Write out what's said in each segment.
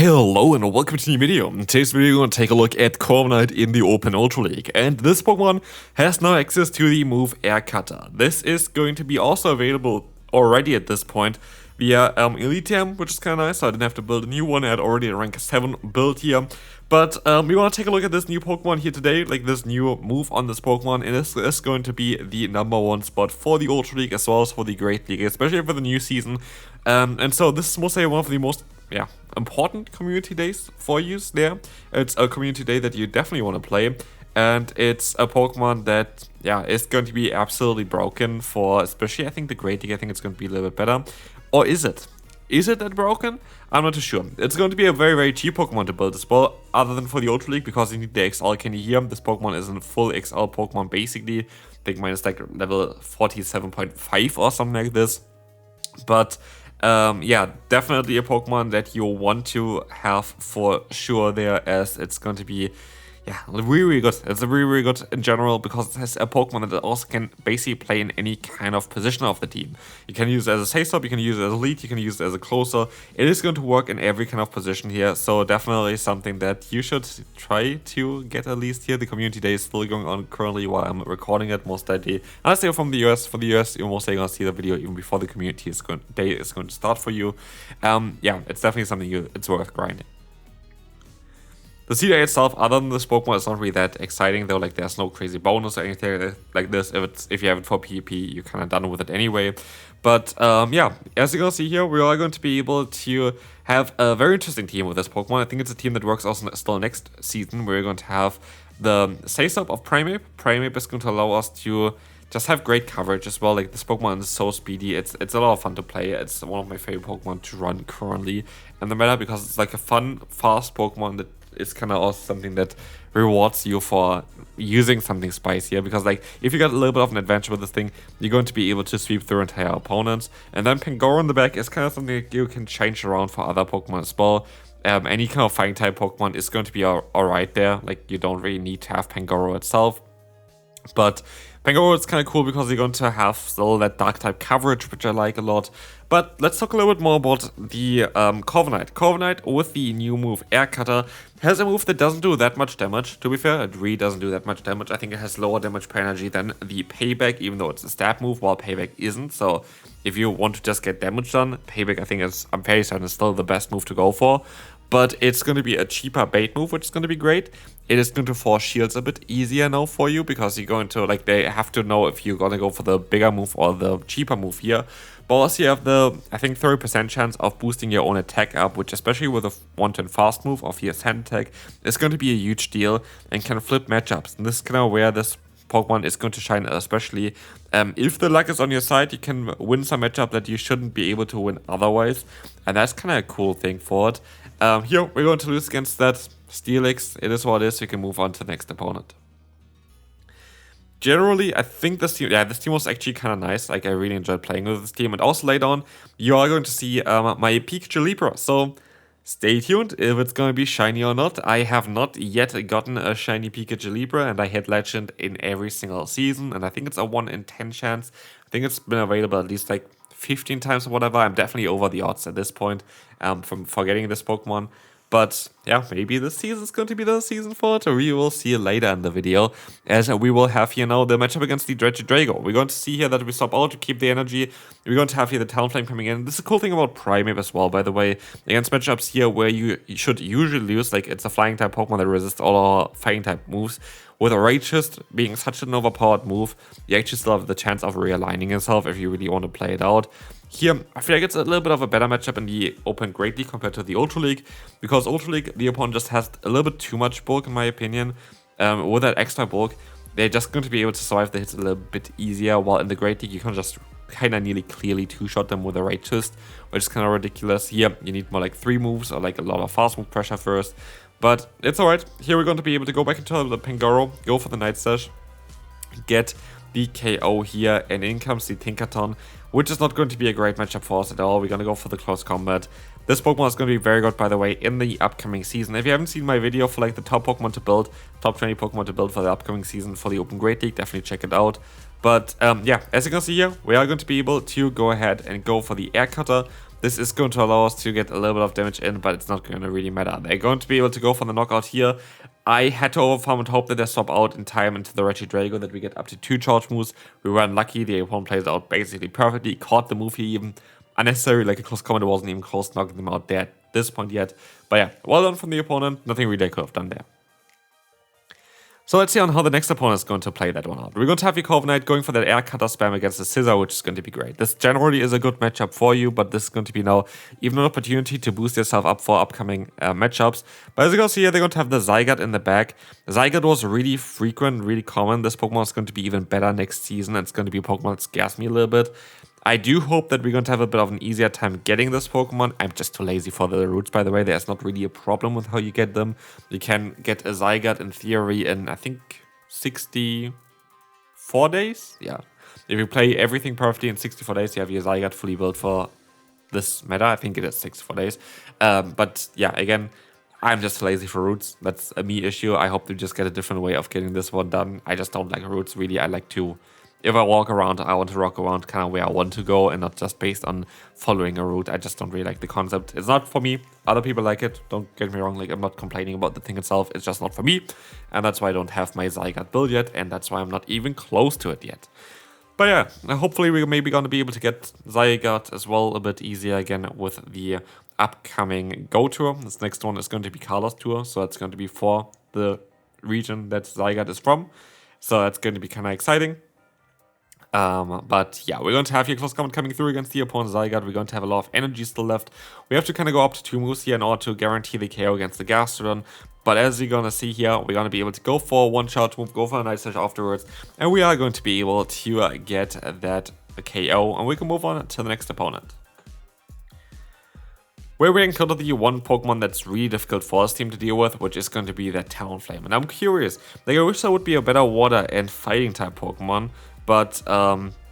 Hello and welcome to a new video. In today's video we're going to take a look at Corviknight in the Open Ultra League, and this Pokemon has now access to the move Air Cutter. This is going to be also available already at this point via Elitiam, which is kind of nice, so I didn't have to build a new one. I had already a rank 7 build here. But we want to take a look at this new Pokemon here today, like this new move on this Pokemon, and this is going to be the #1 spot for the Ultra League as well as for the Great League, especially for the new season. And so this is most one of the most important community days for you there. It's a community day that you definitely want to play, and it's a Pokemon that is going to be absolutely broken for, especially I think the Great League. I think it's going to be a little bit better. Or is it? Is it that broken? I'm not too sure. It's going to be a very cheap Pokemon to build as well, other than for the Ultra League, because you need the XL candy here. This Pokemon is a full XL Pokemon basically. I think mine is like level 47.5 or something like this. But definitely a Pokemon that you want to have for sure there, as it's going to be really good. It's really good in general, because it has a Pokemon that also can basically play in any kind of position of the team. You can use it as a safe-stop, you can use it as a lead, you can use it as a closer. It is going to work in every kind of position here, so definitely something that you should try to get at least here. The community day is still going on currently while I'm recording it, most likely. Unless you're from the US. For the US, you're most likely going to see the video even before the community day is going to start for you. It's definitely something it's worth grinding. The CDA itself, other than this Pokemon, is not really that exciting though. Like, there's no crazy bonus or anything like this. If you have it for PvP, you're kind of done with it anyway. But as you're gonna see here, we are going to be able to have a very interesting team with this Pokemon. I think it's a team that works also still next season. We're going to have the Safe-Stop of Primeape. Primeape is going to allow us to just have great coverage as well. Like, this Pokemon is so speedy. It's a lot of fun to play. It's one of my favorite Pokemon to run currently in the meta, because it's like a fun, fast Pokemon that is kind of also something that rewards you for using something spicier, because like if you got a little bit of an advantage with this thing, you're going to be able to sweep through entire opponents. And then Pangoro in the back is kind of something that you can change around for other Pokemon as well. Any kind of fighting type Pokemon is going to be alright there. Like, you don't really need to have Pangoro itself, but Pangoro is kind of cool because you're going to have still that dark type coverage, which I like a lot. But let's talk a little bit more about the Corviknight. Corviknight with the new move Air Cutter has a move that doesn't do that much damage. To be fair, it really doesn't do that much damage. I think it has lower damage per energy than the Payback, even though it's a stab move, while Payback isn't. So if you want to just get damage done, Payback, I think I'm fairly certain, is still the best move to go for. But it's going to be a cheaper bait move, which is going to be great. It is going to force shields a bit easier now for you, because you're going to, like, they have to know if you're going to go for the bigger move or the cheaper move here. But also you have the, I think, 30% chance of boosting your own attack up, which, especially with a 1-turn fast move of your sand attack, is going to be a huge deal and can flip matchups. And this is kind of where this Pokemon is going to shine, especially if the luck is on your side. You can win some matchup that you shouldn't be able to win otherwise, and that's kind of a cool thing for it. Here we're going to lose against that Steelix. It is what it is. We can move on to the next opponent. Generally, I think this team was actually kind of nice. Like, I really enjoyed playing with this team, and also later on you are going to see my Pikachu Libra. So stay tuned if it's going to be shiny or not. I have not yet gotten a shiny Pikachu Libra, and I hit Legend in every single season, and I think it's a 1 in 10 chance. I think it's been available at least like 15 times or whatever. I'm definitely over the odds at this point for getting this Pokemon. But yeah, maybe this season is going to be the season for it, or we will see later in the video, as we will have here now the matchup against the Drago. We're going to see here that we swap out to keep the energy. We're going to have here the Talonflame coming in. This is a cool thing about Primeape as well, by the way, against matchups here where you should usually lose. Like, it's a flying type Pokemon that resists all our fighting type moves. With a Rage Fist being such an overpowered move, you actually still have the chance of realigning yourself if you really want to play it out. Here, I feel like it's a little bit of a better matchup in the Open Great League compared to the Ultra League, because Ultra League, the opponent just has a little bit too much bulk, in my opinion. With that extra bulk, they're just going to be able to survive the hits a little bit easier, while in the Great League, you can just kind of nearly clearly two-shot them with a Rage Fist, which is kind of ridiculous. Here, you need more like 3 moves, or like a lot of fast move pressure first. But it's alright. Here we're going to be able to go back into the Pangoro, go for the Night Slash, get the KO here, and in comes the Tinkaton, which is not going to be a great matchup for us at all. We're going to go for the close combat. This Pokemon is going to be very good, by the way, in the upcoming season. If you haven't seen my video for like the top Pokemon to build, top 20 Pokemon to build for the upcoming season for the Open Great League, definitely check it out. But as you can see here, we are going to be able to go ahead and go for the Air Cutter. this is going to allow us to get a little bit of damage in, but it's not going to really matter. They're going to be able to go for the knockout here. I had to overfarm and hope that they swap out in time into the Regidrago, that we get up to 2 charge moves. We were unlucky, the opponent plays out basically perfectly, caught the move here even. Unnecessary, like a close combat, wasn't even close to knocking them out there at this point yet. But yeah, well done from the opponent, nothing really I could have done there. So let's see on how the next opponent is going to play that one out. We're going to have your Corviknight going for that air cutter spam against the scissor, which is going to be great. This generally is a good matchup for you, but this is going to be now even an opportunity to boost yourself up for upcoming matchups. But as you can see here, they're going to have the Zygarde in the back. Zygarde was really frequent, really common. This Pokemon is going to be even better next season. It's going to be a Pokemon that scares me a little bit. I do hope that we're going to have a bit of an easier time getting this Pokemon. I'm just too lazy for the routes, by the way. There's not really a problem with how you get them. You can get a Zygarde in theory in, I think, 64 days? Yeah. If you play everything perfectly in 64 days, you have your Zygarde fully built for this meta. I think it is 64 days. But yeah, again, I'm just lazy for routes. That's a me issue. I hope to just get a different way of getting this one done. I just don't like routes, really. I like to... If I walk around, I want to walk around kind of where I want to go and not just based on following a route. I just don't really like the concept. It's not for me. Other people like it. Don't get me wrong. Like, I'm not complaining about the thing itself. It's just not for me. And that's why I don't have my Zygarde build yet. And that's why I'm not even close to it yet. But yeah, hopefully we're maybe going to be able to get Zygarde as well a bit easier again with the upcoming Go Tour. This next one is going to be Carlos Tour. So it's going to be for the region that Zygarde is from. So that's going to be kind of exciting. But yeah, we're going to have here close combat coming through against the opponent Zygarde. We're going to have a lot of energy still left. We have to kind of go up to 2 moves here in order to guarantee the KO against the Gastrodon. But as you're going to see here, we're going to be able to go for one charge move, go for a Night Slash afterwards. And we are going to be able to get that KO. And we can move on to the next opponent. Where we encounter the one Pokemon that's really difficult for this team to deal with, which is going to be that Talonflame. And I'm curious, like I wish there would be a better water and fighting type Pokemon. But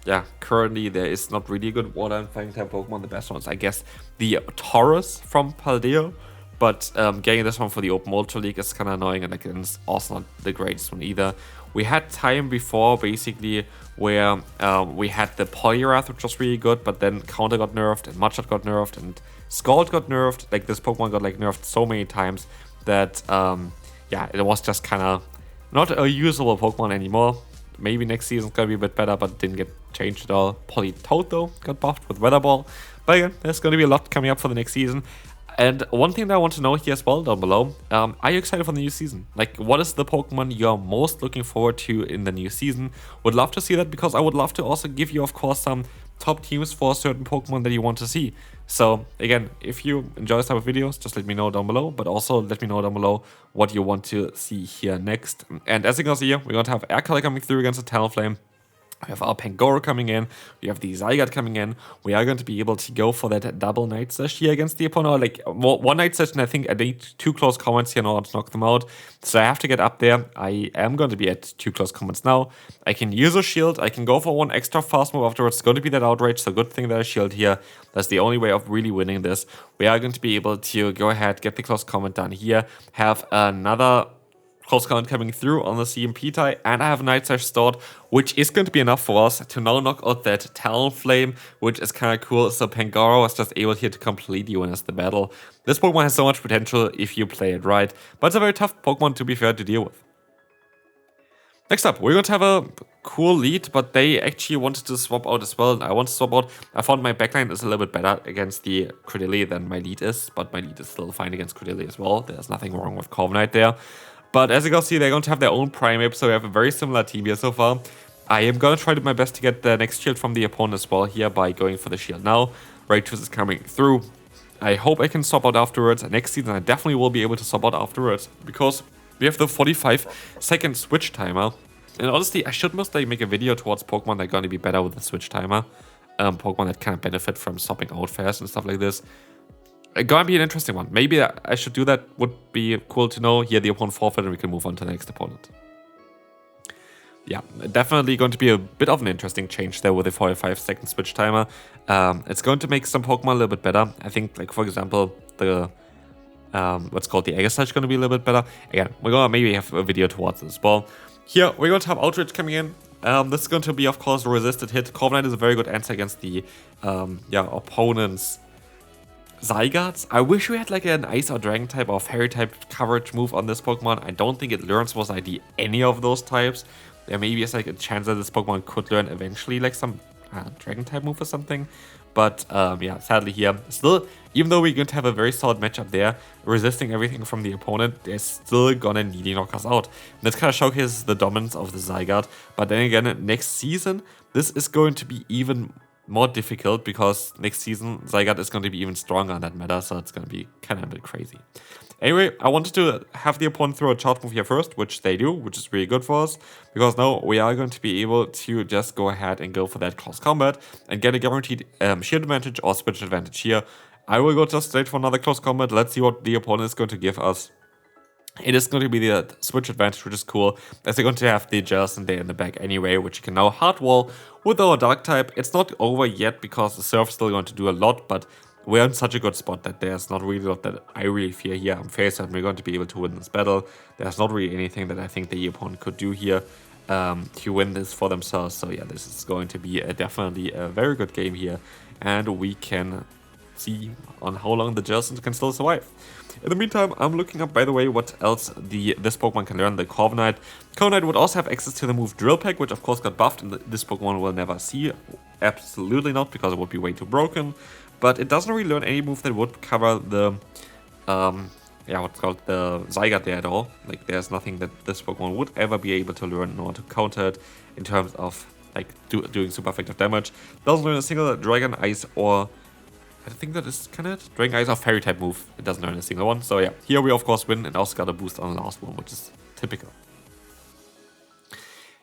yeah, currently there is not really a good water and fighting type Pokemon. The best ones, I guess, the Taurus from Paldea. But getting this one for the Open Ultra League is kind of annoying, and again, it's also not the greatest one either. We had time before, basically, where we had the Poliwrath, which was really good, but then Counter got nerfed, and Mudshot got nerfed, and Scald got nerfed. Like, this Pokemon got, like, nerfed so many times that, yeah, it was just kind of not a usable Pokemon anymore. Maybe next season's gonna be a bit better, but it didn't get changed at all. Politoed, though, got buffed with Weather Ball. But again, there's gonna be a lot coming up for the next season. And one thing that I want to know here as well down below, are you excited for the new season? Like, what is the Pokemon you're most looking forward to in the new season? Would love to see that, because I would love to also give you, of course, some top teams for certain Pokemon that you want to see. So again, if you enjoy this type of videos, just let me know down below, but also let me know down below what you want to see here next. And as you can see here, we're going to have Air Color coming through against the Talonflame. We have our Pangoro coming in, we have the Zygarde coming in. We are going to be able to go for that double Night Slash here against the opponent, or like one Night Slash, and I think I need 2 close combats here in order to knock them out. So I have to get up there. I am going to be at 2 close combats now. I can use a shield, I can go for 1 extra fast move afterwards. It's going to be that Outrage, so good thing that I shield here. That's the only way of really winning this. We are going to be able to go ahead, get the close combat done here, have another close count coming through on the CMP tie, and I have a Night Slash stored, which is going to be enough for us to now knock out that Talonflame, which is kind of cool. So Pangoro is just able here to completely win us the battle. This Pokemon has so much potential if you play it right, but it's a very tough Pokemon, to be fair, to deal with. Next up, we're going to have a cool lead, but they actually wanted to swap out as well. I want to swap out. I found my backline is a little bit better against the Credilli than my lead is, but my lead is still fine against Credilli as well. There's nothing wrong with Corviknight there. But as you can see, they're going to have their own Primeape, so we have a very similar team here so far. I am going to try my best to get the next shield from the opponent as well here by going for the shield now. Raichu is coming through. I hope I can swap out afterwards. Next season, I definitely will be able to swap out afterwards, because we have the 45-second switch timer. And honestly, I should mostly make a video towards Pokemon that are going to be better with the switch timer. Pokemon that kind of benefit from swapping out fast and stuff like this. Gonna be an interesting one. Maybe I should do that. Would be cool to know. Here the opponent forfeit and we can move on to the next opponent. Yeah, definitely going to be a bit of an interesting change there with the 45-second switch timer. It's going to make some Pokemon a little bit better. I think, like, for example, the what's called the Aegislash is going to be a little bit better. Again, we're gonna maybe have a video towards this ball. Here we're going to have Outrage coming in. This is going to be, of course, a resisted hit. Corviknight is a very good answer against the opponent's Zygardes. I wish we had like an Ice or Dragon type or Fairy type coverage move on this Pokemon. I don't think it learns most likely any of those types. There maybe is like a chance that this Pokemon could learn eventually like some Dragon type move or something. But yeah, sadly here, still, even though we're going to have a very solid matchup there, resisting everything from the opponent, they're still gonna nearly knock us out. And this kind of showcases the dominance of the Zygarde. But then again, next season, this is going to be even more difficult because next season Zygarde is going to be even stronger in that meta, so it's going to be kind of a bit crazy. Anyway, I wanted to have the opponent throw a charge move here first, which they do, which is really good for us, because now we are going to be able to just go ahead and go for that close combat and get a guaranteed shield advantage or switch advantage here. I will go just straight for another close combat. Let's see what the opponent is going to give us. It is going to be the switch advantage, which is cool, as they're going to have the Jellicent there in the back anyway, which you can now hard wall with our Dark type. It's not over yet because the Surf is still going to do a lot, but we're in such a good spot that there's not really a lot that I really fear here. I'm fairly certain we're going to be able to win this battle. There's not really anything that I think the opponent could do here to win this for themselves. So yeah, this is going to be definitely a very good game here, and we can see on how long the Jellicent can still survive. In the meantime, I'm looking up, by the way, what else this Pokemon can learn, the Corviknight. Corviknight would also have access to the move Drill Peck, which of course got buffed, and this Pokemon will never see. Absolutely not, because it would be way too broken. But it doesn't really learn any move that would cover the, yeah, what's called the Zygarde there at all. Like, there's nothing that this Pokemon would ever be able to learn in order to counter it in terms of, like, doing super effective damage. Doesn't learn a single Dragon, Ice, or I think that is kind of Dragon Ice or Fairy type move. It doesn't learn a single one. So yeah, here we of course win and also got a boost on the last one, which is typical.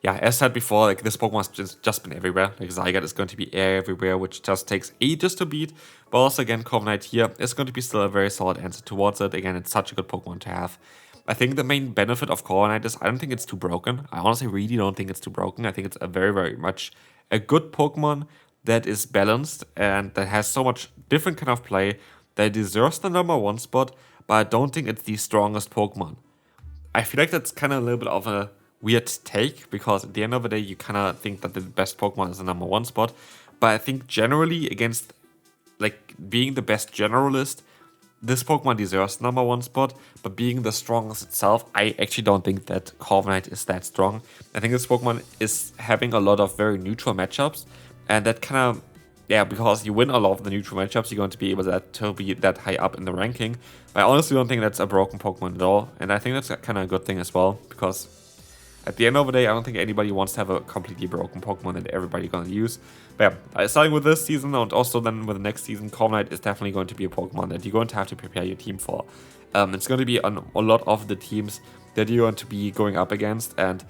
Yeah, as said before, like this Pokemon has just been everywhere. Like Zygarde is going to be everywhere, which just takes ages to beat. But also again, Corviknight here is going to be still a very solid answer towards it. Again, it's such a good Pokemon to have. I think the main benefit of Corviknight is I don't think it's too broken. I honestly really don't think it's too broken. I think it's a very, very much a good Pokemon that is balanced and that has so much different kind of play that deserves the #1 spot, but I don't think it's the strongest Pokemon. I feel like that's kind of a little bit of a weird take, because at the end of the day, you kind of think that the best Pokemon is the #1 spot, but I think generally against, like, being the best generalist, this Pokemon deserves the #1 spot, but being the strongest itself, I actually don't think that Corviknight is that strong. I think this Pokemon is having a lot of very neutral matchups, and that kind of, yeah, because you win a lot of the neutral matchups, you're going to be able to be that high up in the ranking. I honestly don't think that's a broken Pokemon at all, and I think that's kind of a good thing as well, because at the end of the day, I don't think anybody wants to have a completely broken Pokemon that everybody's going to use. But yeah, starting with this season and also then with the next season, Corviknight is definitely going to be a Pokemon that you're going to have to prepare your team for. It's going to be on a lot of the teams that you're going to be going up against, and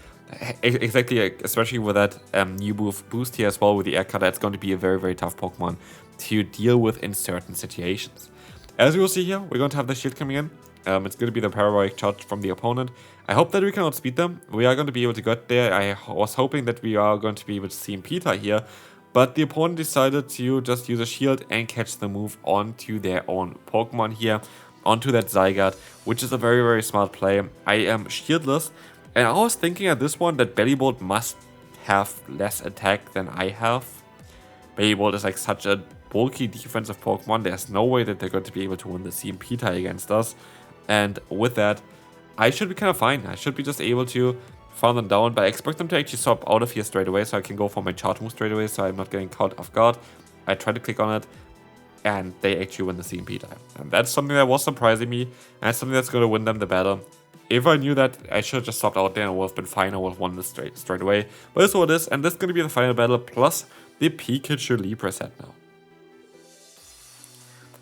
exactly, especially with that new boost here as well with the Air Cutter, it's going to be a very, very tough Pokemon to deal with in certain situations. As you will see here, we're going to have the shield coming in. It's going to be the parabolic charge from the opponent. I hope that we can outspeed them. We are going to be able to get there. I was hoping that we are going to be able to see Pitta here, but the opponent decided to just use a shield and catch the move onto their own Pokemon here, onto that Zygarde, which is a very, very smart play. I am shieldless, and I was thinking at this one that Bellibolt must have less attack than I have. Bellibolt is like such a bulky defensive Pokemon. There's no way that they're going to be able to win the CMP tie against us. And with that, I should be kind of fine. I should be just able to farm them down, but I expect them to actually swap out of here straight away, so I can go for my charge move straight away, so I'm not getting caught off guard. I try to click on it, and they actually win the CMP time. And that's something that was surprising me, and that's something that's going to win them the battle. If I knew that, I should have just swapped out there and I would have been fine. I would have won this straight away. But this is what it is, and this is going to be the final battle, plus the Pikachu Libre set now.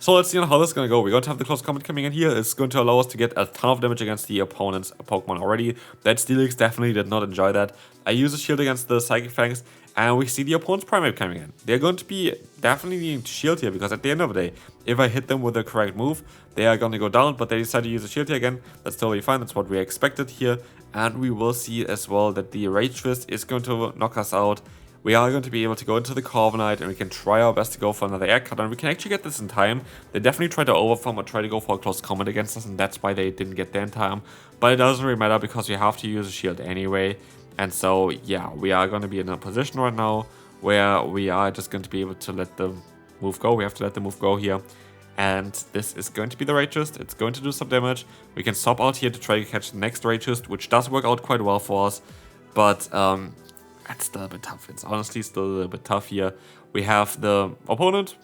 So let's see how this is going to go. We're going to have the close combat coming in here. It's going to allow us to get a ton of damage against the opponent's Pokemon already. That Steelix definitely did not enjoy that. I use a shield against the Psychic Fangs, and we see the opponent's Primeape coming in. They're going to be definitely needing to shield here, because at the end of the day, if I hit them with the correct move, they are going to go down, but they decide to use a shield here again. That's totally fine. That's what we expected here. And we will see as well that the Rage Twist is going to knock us out. We are going to be able to go into the Corviknight, and we can try our best to go for another Air Cutter, and we can actually get this in time. They definitely tried to overfarm or try to go for a close combat against us, and that's why they didn't get there in time. But it doesn't really matter, because we have to use a shield anyway. And so, yeah, we are going to be in a position right now where we are just going to be able to let the move go. We have to let the move go here. And this is going to be the Ragist. It's going to do some damage. We can swap out here to try to catch the next Ragist, which does work out quite well for us. But it's still a bit tough. It's honestly still a little bit tough here. We have the opponent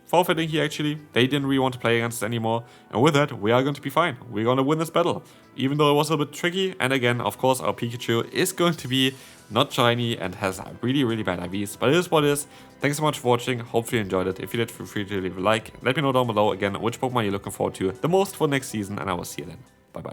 forfeiting here actually. They didn't really want to play against us anymore. And with that, we are going to be fine. We're going to win this battle. Even though it was a bit tricky. And again, of course, our Pikachu is going to be not shiny and has really bad IVs. But it is what it is. Thanks so much for watching. Hopefully you enjoyed it. If you did, feel free to leave a like. Let me know down below again which Pokemon you're looking forward to the most for next season. And I will see you then. Bye bye.